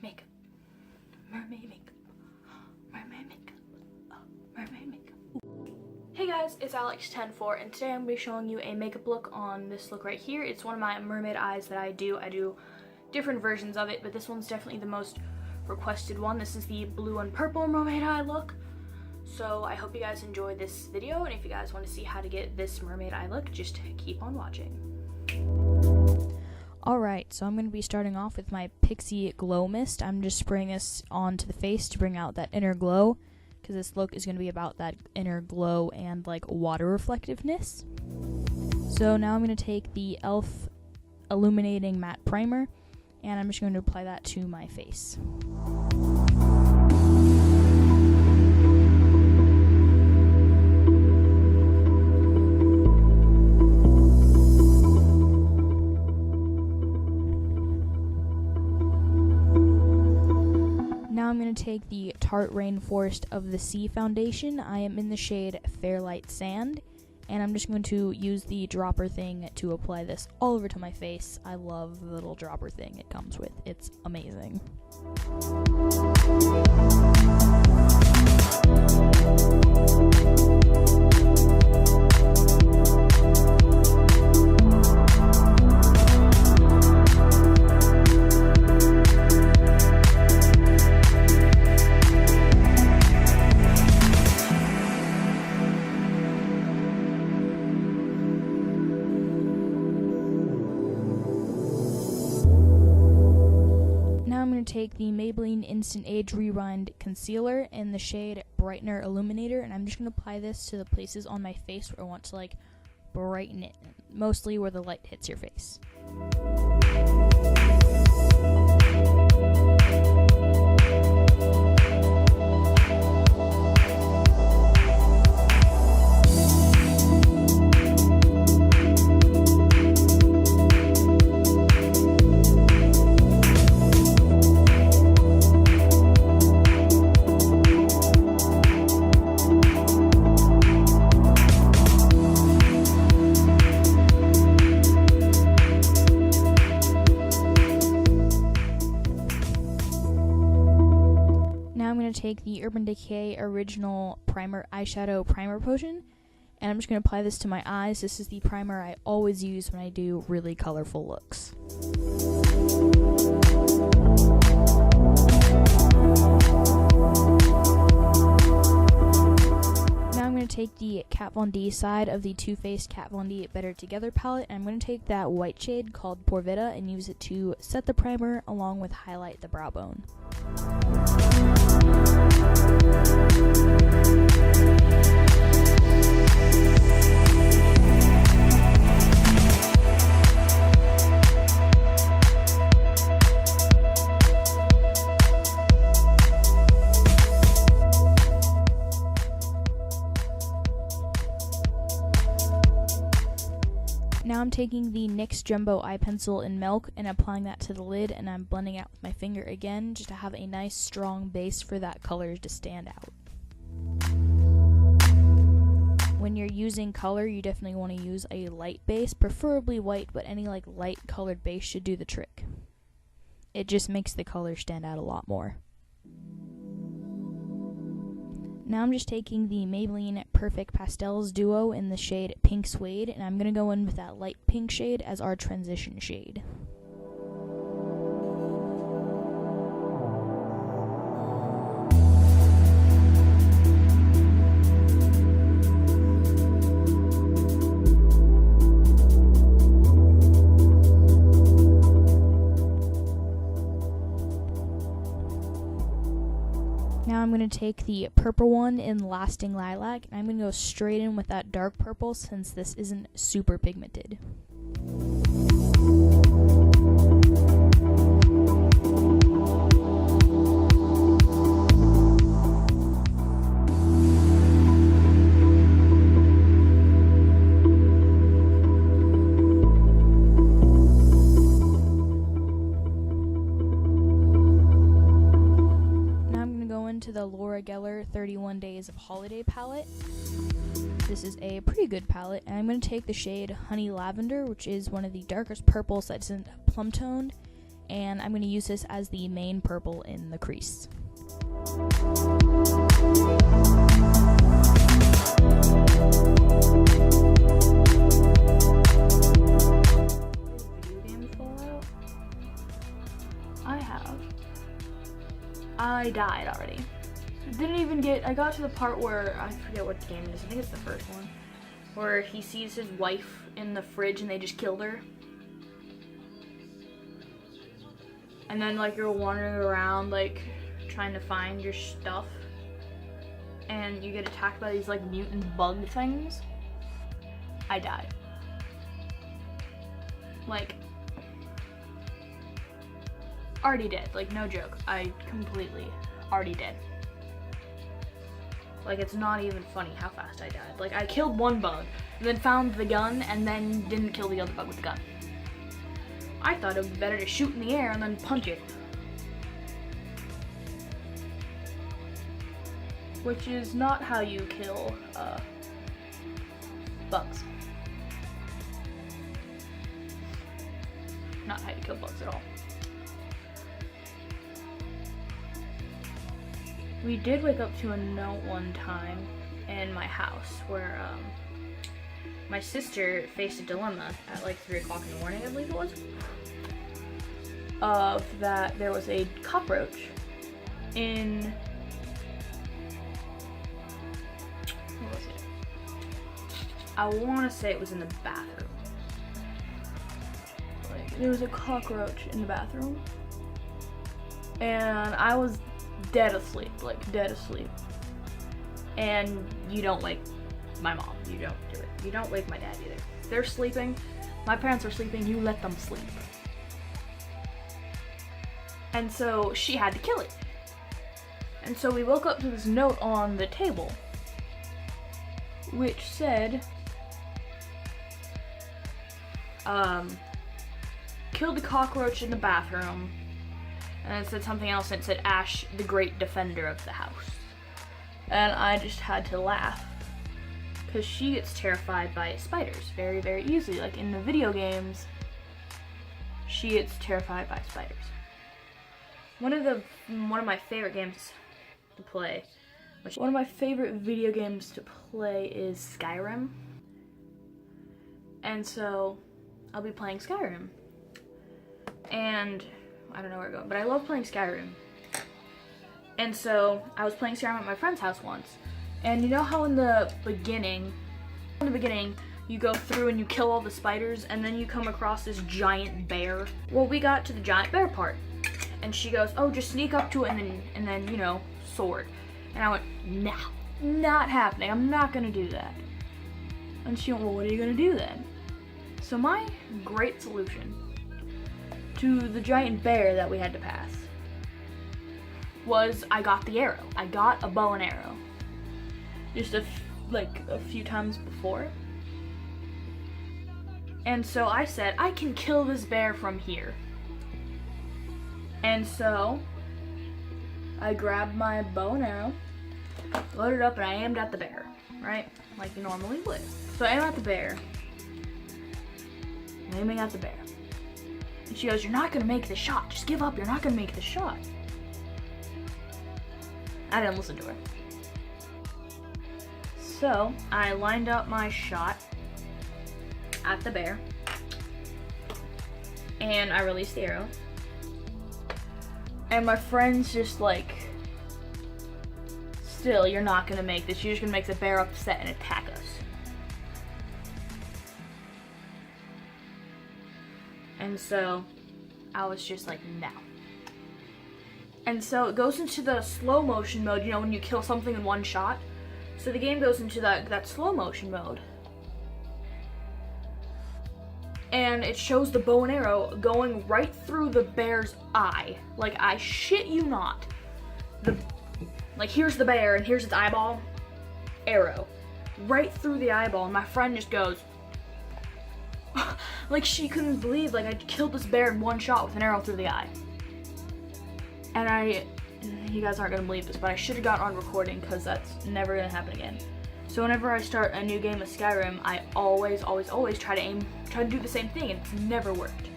makeup, mermaid makeup, mermaid makeup, mermaid makeup. Hey guys, it's Alex104 and today I'm going to be showing you a makeup look on this look right here. It's one of my mermaid eyes that I do. I do different versions of it, but this one's definitely the most requested one. This is the blue and purple mermaid eye look. So I hope you guys enjoy this video, and if you guys want to see how to get this mermaid eye look, just keep on watching. Alright, so I'm going to be starting off with my Pixie Glow Mist. I'm just spraying this onto the face to bring out that inner glow, because this look is going to be about that inner glow and like water reflectiveness. So now I'm going to take the e.l.f. Illuminating Matte Primer, and I'm just going to apply that to my face. Now I'm going to take the Tarte Rainforest of the Sea foundation. I am in the shade Fairlight Sand, and I'm just going to use the dropper thing to apply this all over to my face. I love the little dropper thing it comes with. It's amazing. I'm going to take the Maybelline Instant Age Rewind Concealer in the shade Brightener Illuminator, and I'm just going to apply this to the places on my face where I want to like brighten it, mostly where the light hits your face. Take the Urban Decay Original Eyeshadow Primer Potion, and I'm just going to apply this to my eyes. This is the primer I always use when I do really colorful looks. Now I'm going to take the Kat Von D side of the Too Faced Kat Von D Better Together palette, and I'm going to take that white shade called Porvita and use it to set the primer along with highlight the brow bone. Now I'm taking the NYX Jumbo Eye Pencil in Milk and applying that to the lid, and I'm blending out with my finger again just to have a nice strong base for that color to stand out. When you're using color, you definitely want to use a light base, preferably white, but any like light colored base should do the trick. It just makes the color stand out a lot more. Now I'm just taking the Maybelline Perfect Pastels Duo in the shade Pink Suede, and I'm going to go in with that light pink shade as our transition shade. Now I'm going to take the purple one in Lasting Lilac, and I'm going to go straight in with that dark purple since this isn't super pigmented. To the Laura Geller 31 Days of Holiday palette. This is a pretty good palette, and I'm going to take the shade Honey Lavender, which is one of the darkest purples that isn't plum toned, and I'm going to use this as the main purple in the crease. Video game fallout? I died already. I got to the part where, I forget what game it is, I think it's the first one, where he sees his wife in the fridge and they just killed her. And then, like, you're wandering around, like, trying to find your stuff, and you get attacked by these, like, mutant bug things. I died. Like, already dead. Like, no joke. I completely already dead. Like, it's not even funny how fast I died. Like, I killed one bug, and then found the gun, and then didn't kill the other bug with the gun. I thought it would be better to shoot in the air and then punch it. Which is not how you kill, bugs. Not how you kill bugs at all. We did wake up to a note one time in my house where my sister faced a dilemma at like 3 o'clock in the morning, I believe it was, of that there was a cockroach in, what was it? I want to say it was in the bathroom. Like, there was a cockroach in the bathroom, and I was dead asleep, like dead asleep. And you don't wake my mom, you don't do it. You don't wake my dad either. If they're sleeping, my parents are sleeping, you let them sleep. And so she had to kill it. And so we woke up to this note on the table, which said, killed the cockroach in the bathroom. And it said something else, and it said Ash, the great defender of the house. And I just had to laugh, because she gets terrified by spiders very, very easily. Like in the video games, she gets terrified by spiders. One of my favorite games to play, one of my favorite video games to play is Skyrim. And so I'll be playing Skyrim. And I don't know where to go, but I love playing Skyrim. And so I was playing Skyrim at my friend's house once. And you know how in the beginning, you go through and you kill all the spiders, and then you come across this giant bear? Well, we got to the giant bear part, and she goes, oh, just sneak up to it and then, you know, sword. And I went, no, not happening. I'm not gonna do that. And she went, well, what are you gonna do then? So my great solution to the giant bear that we had to pass was I got the arrow. I got a bow and arrow. Just a few times before. And so I said, I can kill this bear from here. And so I grabbed my bow and arrow, loaded up, and I aimed at the bear, right? Like you normally would. So I aim at the bear. I'm aiming at the bear. And she goes, you're not gonna make the shot. Just give up, you're not gonna make the shot. I didn't listen to her. So I lined up my shot at the bear, and I released the arrow. And my friend's just like, still, you're not gonna make this. You're just gonna make the bear upset and attack us. And so I was just like, no. And so it goes into the slow motion mode, you know, when you kill something in one shot. So the game goes into that slow motion mode. And it shows the bow and arrow going right through the bear's eye. Like, I shit you not. Like, here's the bear and here's its eyeball. Arrow. Right through the eyeball, and my friend just goes, like, she couldn't believe, like, I killed this bear in one shot with an arrow through the eye. And you guys aren't gonna believe this, but I should have got on recording, because that's never gonna happen again. So whenever I start a new game of Skyrim, I always try to do the same thing, and it's never worked.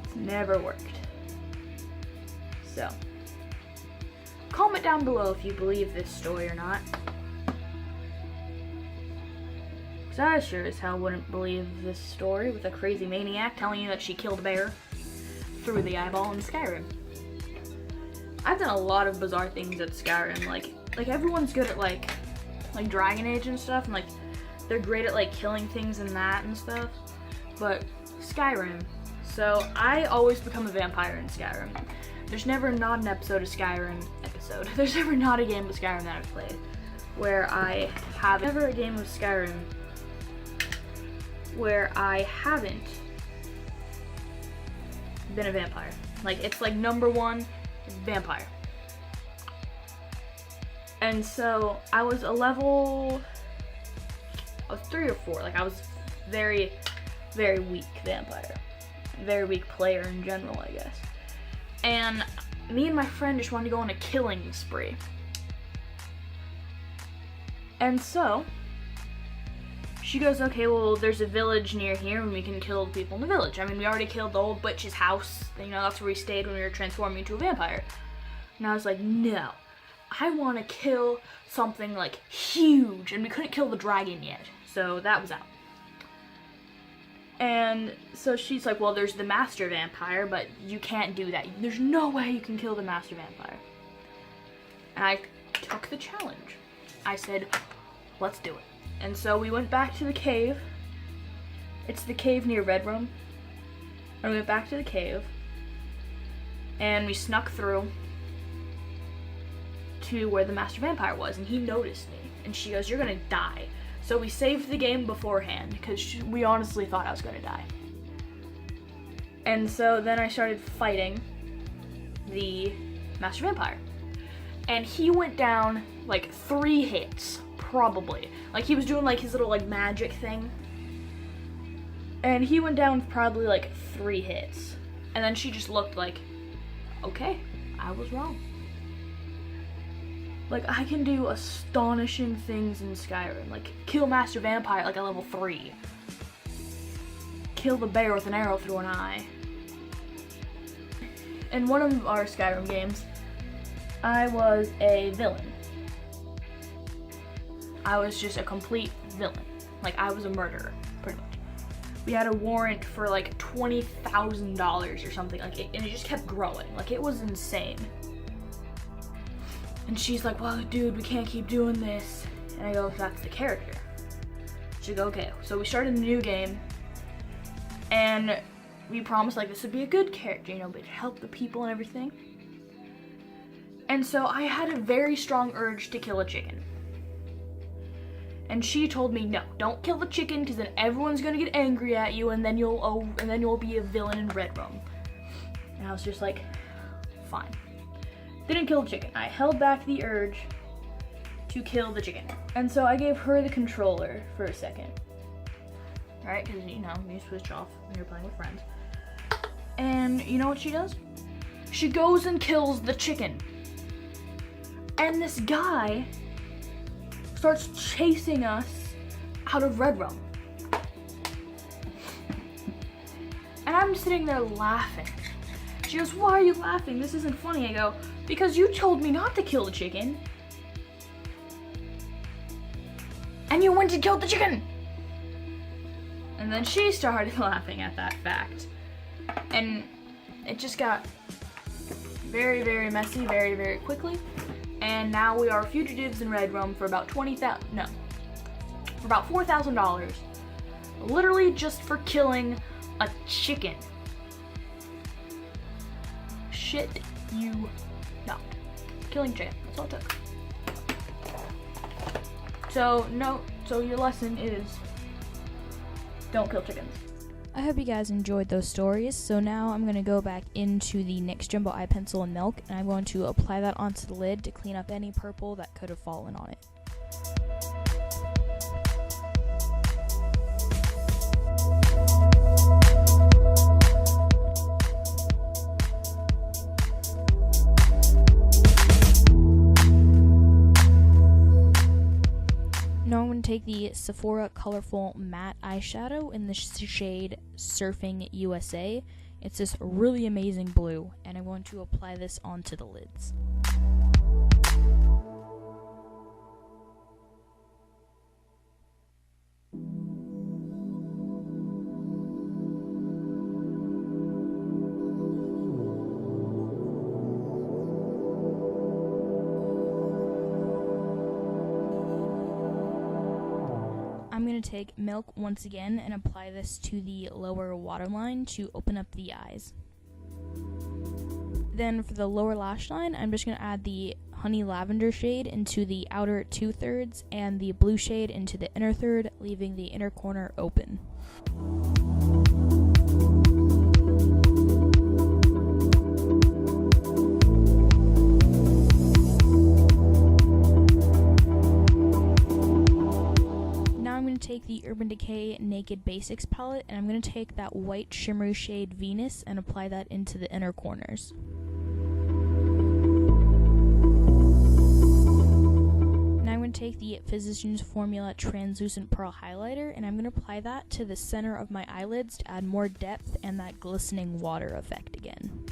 It's never worked. So, comment down below if you believe this story or not. Because I sure as hell wouldn't believe this story with a crazy maniac telling you that she killed a bear through the eyeball in Skyrim. I've done a lot of bizarre things at Skyrim. Like everyone's good at like Dragon Age and stuff, and like they're great at like killing things and that and stuff. But Skyrim. So I always become a vampire in Skyrim. There's never not an episode of Skyrim There's never not a game of Skyrim that I've played where I have never a game of Skyrim where I haven't been a vampire. Like, it's like number one, vampire. And so I was 3 or 4. Like, I was very, very weak vampire. Very weak player in general, I guess. And me and my friend just wanted to go on a killing spree. And so she goes, okay, well, there's a village near here and we can kill the people in the village. I mean, we already killed the old witch's house. You know, that's where we stayed when we were transforming into a vampire. And I was like, no, I want to kill something like huge. And we couldn't kill the dragon yet. So that was out. And so she's like, well, there's the master vampire, but you can't do that. There's no way you can kill the master vampire. And I took the challenge. I said, let's do it. And so we went back to the cave. It's the cave near Redrum. And we went back to the cave. And we snuck through to where the master vampire was. And he noticed me. And she goes, you're gonna die. So we saved the game beforehand because we honestly thought I was gonna die. And so then I started fighting the master vampire. And he went down like 3 hits, probably. Like, he was doing like his little like magic thing. And he went down probably like 3 hits. And then she just looked like, okay, I was wrong. Like, I can do astonishing things in Skyrim. Like, kill Master Vampire like a level 3. Kill the bear with an arrow through an eye. In one of our Skyrim games, I was a villain. I was just a complete villain. Like, I was a murderer, pretty much. We had a warrant for like $20,000 or something, like, and it just kept growing. Like, it was insane. And she's like, well, dude, we can't keep doing this. And I go, that's the character. She'd go, okay. So we started a new game, and we promised like this would be a good character, you know, but help the people and everything. And so I had a very strong urge to kill a chicken. And she told me, no, don't kill the chicken, because then everyone's gonna get angry at you, and then you'll be a villain in Redrum. And I was just like, fine. Didn't kill the chicken. I held back the urge to kill the chicken. And so I gave her the controller for a second. Alright, because, you know, you switch off when you're playing with friends. And you know what she does? She goes and kills the chicken. And this guy starts chasing us out of Redrum. And I'm sitting there laughing. She goes, why are you laughing? This isn't funny. I go, because you told me not to kill the chicken. And you went to kill the chicken. And then she started laughing at that fact. And it just got very, very messy very, very quickly. And now we are fugitives in Redrum for about for about $4,000. Literally just for killing a chicken. Shit you not. Killing chicken. That's all it took. So your lesson is don't kill chickens. I hope you guys enjoyed those stories. So now I'm going to go back into the NYX Jumbo Eye Pencil and Milk, and I'm going to apply that onto the lid to clean up any purple that could have fallen on it. Now I'm going to take the Sephora Colorful Matte Eyeshadow in the shade Surfing USA. It's this really amazing blue, and I'm going to apply this onto the lids. I'm going to take milk once again and apply this to the lower waterline to open up the eyes. Then for the lower lash line, I'm just going to add the honey lavender shade into the outer 2/3 and the blue shade into the inner third, leaving the inner corner open. Take the Urban Decay Naked Basics palette, and I'm going to take that white shimmery shade Venus and apply that into the inner corners. Now I'm going to take the Physicians Formula Translucent Pearl Highlighter, and I'm going to apply that to the center of my eyelids to add more depth and that glistening water effect again.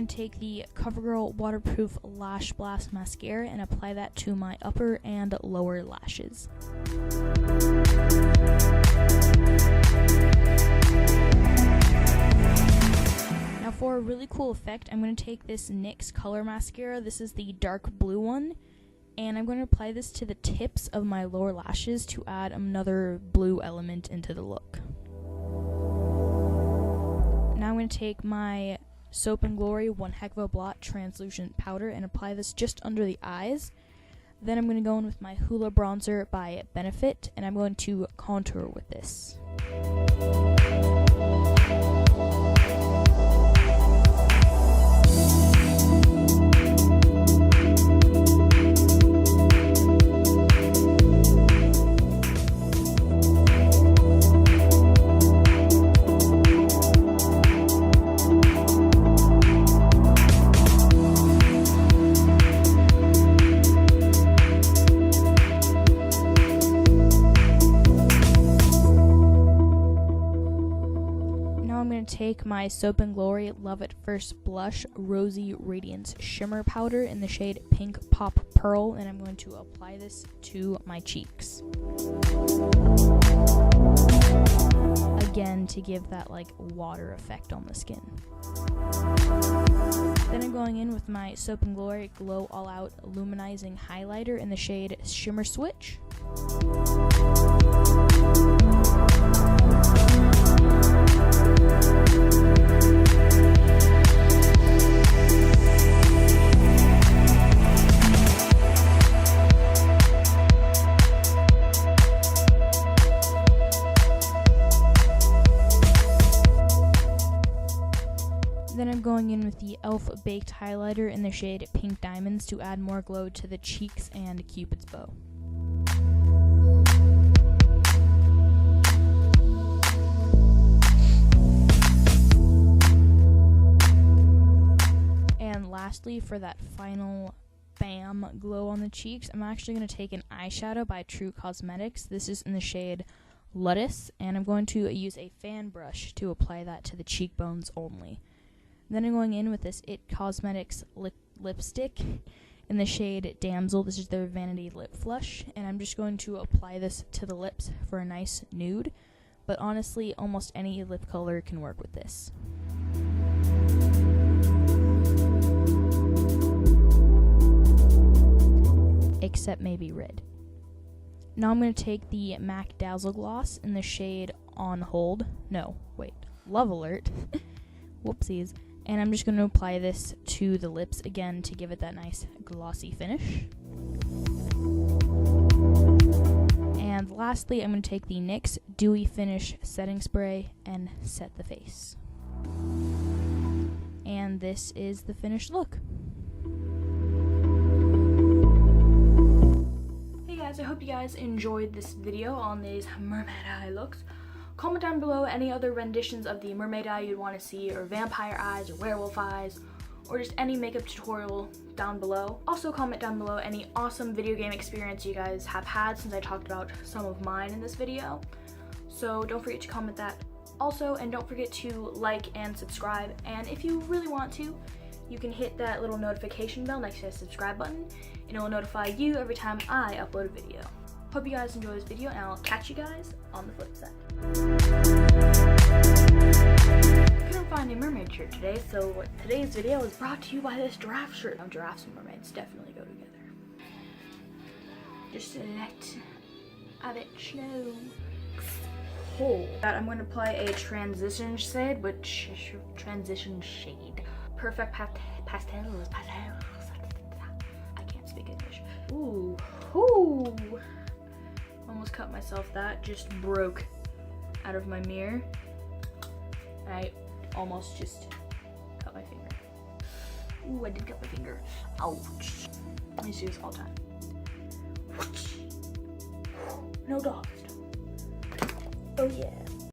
Take the CoverGirl Waterproof Lash Blast Mascara and apply that to my upper and lower lashes. Now for a really cool effect, I'm going to take this NYX Color Mascara. This is the dark blue one, and I'm going to apply this to the tips of my lower lashes to add another blue element into the look. Now I'm going to take my Soap and Glory One Heck of a Blot Translucent Powder and apply this just under the eyes. Then I'm going to go in with my Hoola Bronzer by Benefit, and I'm going to contour with this. Take my Soap and Glory Love at First Blush Rosy Radiance Shimmer Powder in the shade Pink Pop Pearl, and I'm going to apply this to my cheeks. Again, to give that like water effect on the skin. Then I'm going in with my Soap and Glory Glow All Out Luminizing Highlighter in the shade Shimmer Switch. Then I'm going in with the e.l.f. Baked Highlighter in the shade Pink Diamonds to add more glow to the cheeks and Cupid's bow. And lastly, for that final bam glow on the cheeks, I'm actually going to take an eyeshadow by True Cosmetics. This is in the shade Lettuce, and I'm going to use a fan brush to apply that to the cheekbones only. Then I'm going in with this IT Cosmetics lipstick in the shade Damsel. This is their Vanity Lip Flush, and I'm just going to apply this to the lips for a nice nude, but honestly, almost any lip color can work with this. Except maybe red. Now I'm going to take the MAC Dazzle Gloss in the shade On Hold. No, wait, Love Alert. Whoopsies. And I'm just going to apply this to the lips again to give it that nice glossy finish. And lastly, I'm going to take the NYX Dewy Finish Setting Spray and set the face. And this is the finished look. Hey guys, I hope you guys enjoyed this video on these mermaid eye looks. Comment down below any other renditions of the mermaid eye you'd want to see, or vampire eyes, or werewolf eyes, or just any makeup tutorial down below. Also comment down below any awesome video game experience you guys have had, since I talked about some of mine in this video. So don't forget to comment that also, and don't forget to like and subscribe, and if you really want to, you can hit that little notification bell next to the subscribe button, and it will notify you every time I upload a video. Hope you guys enjoy this video, and I'll catch you guys on the flip side. I couldn't find a mermaid shirt today, so today's video is brought to you by this giraffe shirt. Giraffes and mermaids definitely go together. Just to let it know. I'm going to apply a transition shade, perfect pastels. I can't speak English. Ooh, almost cut myself. That just broke out of my mirror. I almost just cut my finger. Ooh, I did cut my finger. Ouch. I used to do this all the time. No dogs. Oh yeah.